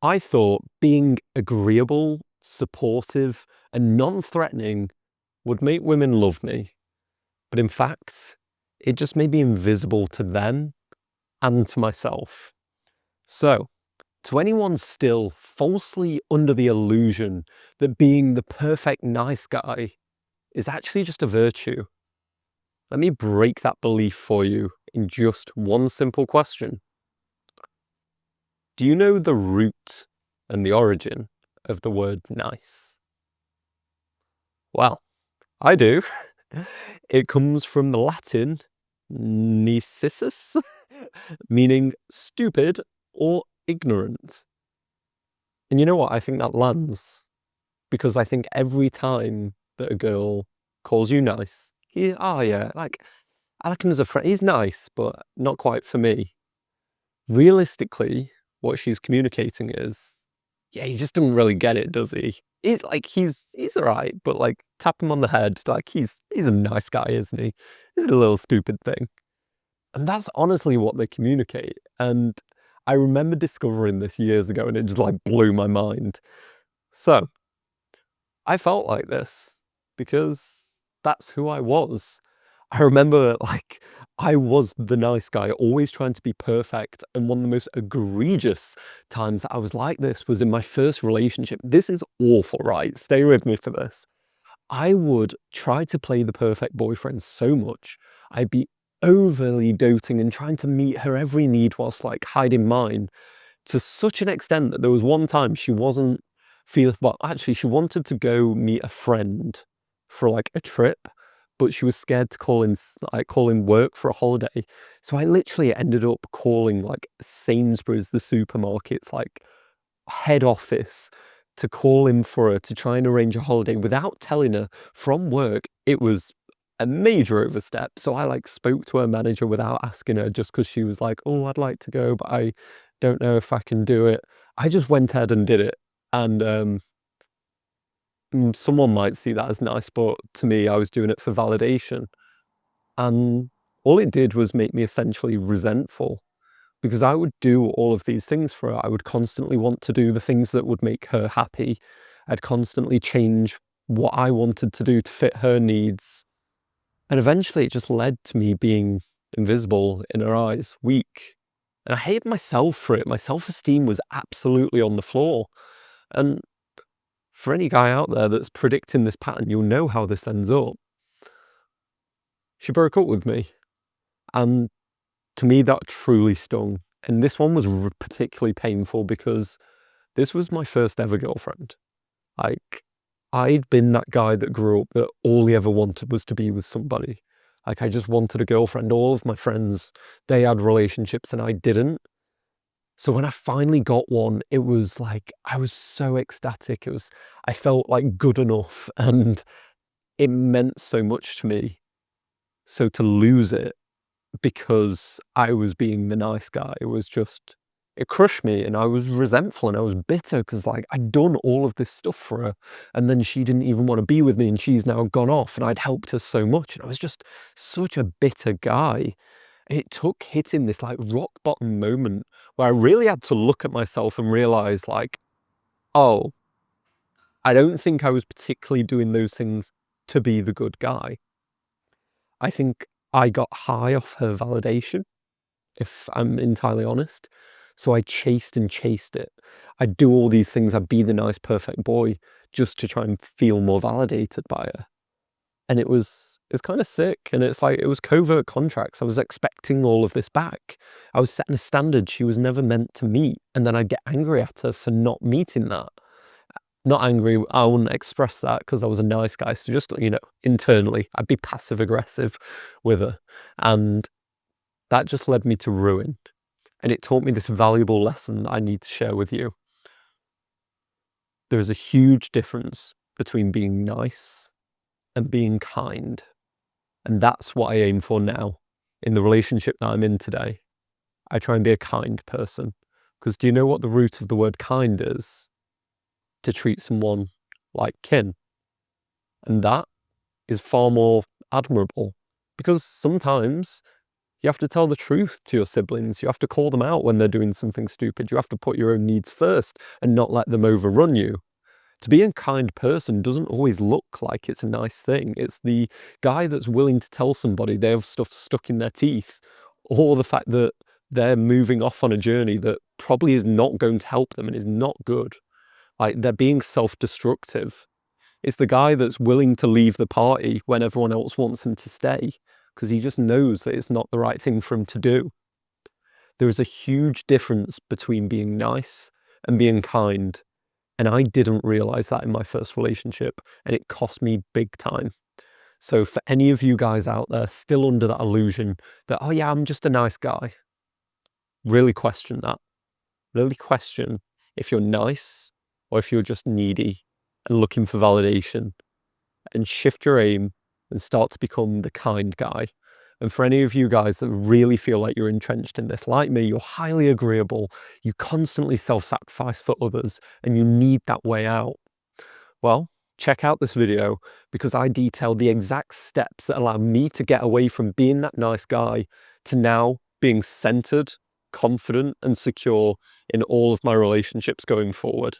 I thought being agreeable, supportive, and non-threatening would make women love me. But in fact, it just made me invisible to them and to myself. So, to anyone still falsely under the illusion that being the perfect nice guy is actually just a virtue, let me break that belief for you in just one simple question. Do you know the root and the origin of the word nice? Well, I do. It comes from the Latin nicissus, meaning stupid or ignorant. And you know what? I think that lands because I think every time that a girl calls you nice, yeah, like, I like him as a friend. He's nice, but not quite for me. Realistically, what she's communicating is, yeah, he just doesn't really get it, does he? He's all right, but like tap him on the head, like he's a nice guy, isn't he? He's a little stupid thing. And that's honestly what they communicate. And I remember discovering this years ago and it just like blew my mind. So I felt like this because that's who I was. I remember like I was the nice guy, always trying to be perfect. And one of the most egregious times that I was like this was in my first relationship. This is awful, right? Stay with me for this. I would try to play the perfect boyfriend so much. I'd be overly doting and trying to meet her every need whilst like hiding mine to such an extent that there was one time she wasn't feeling, well, actually, she wanted to go meet a friend for like a trip, but she was scared to call in work for a holiday. So I literally ended up calling like Sainsbury's, the supermarket's like head office, to call in for her to try and arrange a holiday without telling her from work. It was a major overstep. So I like spoke to her manager without asking her just because she was like, oh, I'd like to go, but I don't know if I can do it. I just went ahead and did it. And someone might see that as nice, but to me, I was doing it for validation. And all it did was make me essentially resentful because I would do all of these things for her. I would constantly want to do the things that would make her happy. I'd constantly change what I wanted to do to fit her needs. And eventually it just led to me being invisible in her eyes, weak. And I hated myself for it. My self-esteem was absolutely on the floor. And for any guy out there that's predicting this pattern, you'll know how this ends up. She broke up with me. And to me, that truly stung. And this one was particularly painful because this was my first ever girlfriend. Like, I'd been that guy that grew up that all he ever wanted was to be with somebody. Like, I just wanted a girlfriend. All of my friends, they had relationships and I didn't. So when I finally got one, it was like, I was so ecstatic. I felt like good enough and it meant so much to me. So to lose it because I was being the nice guy, it crushed me and I was resentful and I was bitter because like I'd done all of this stuff for her and then she didn't even want to be with me and she's now gone off and I'd helped her so much and I was just such a bitter guy. And it took hitting this like rock bottom moment where I really had to look at myself and realize like, oh, I don't think I was particularly doing those things to be the good guy. I think I got high off her validation, if I'm entirely honest. So I chased and chased it. I'd do all these things. I'd be the nice, perfect boy just to try and feel more validated by her. And it's kind of sick. And it's like, it was covert contracts. I was expecting all of this back. I was setting a standard she was never meant to meet. And then I'd get angry at her for not meeting that. Not angry, I wouldn't express that because I was a nice guy. So just, internally, I'd be passive aggressive with her. And that just led me to ruin. And it taught me this valuable lesson that I need to share with you. There is a huge difference between being nice and being kind. And that's what I aim for now. In the relationship that I'm in today, I try and be a kind person. Because do you know what the root of the word kind is? To treat someone like kin. And that is far more admirable. Because sometimes You have to tell the truth to your siblings. You have to call them out when they're doing something stupid. You have to put your own needs first and not let them overrun you. To be a kind person doesn't always look like it's a nice thing. It's the guy that's willing to tell somebody they have stuff stuck in their teeth, or the fact that they're moving off on a journey that probably is not going to help them and is not good. Like, they're being self-destructive. It's the guy that's willing to leave the party when everyone else wants him to stay, because he just knows that it's not the right thing for him to do. There is a huge difference between being nice and being kind. And I didn't realize that in my first relationship, and it cost me big time. So for any of you guys out there still under that illusion that, oh yeah, I'm just a nice guy, really question that. Really question if you're nice or if you're just needy and looking for validation, and shift your aim and start to become the kind guy. And for any of you guys that really feel like you're entrenched in this, like me, you're highly agreeable, you constantly self-sacrifice for others, and you need that way out. Well, check out this video, because I detail the exact steps that allow me to get away from being that nice guy to now being centered, confident, and secure in all of my relationships going forward.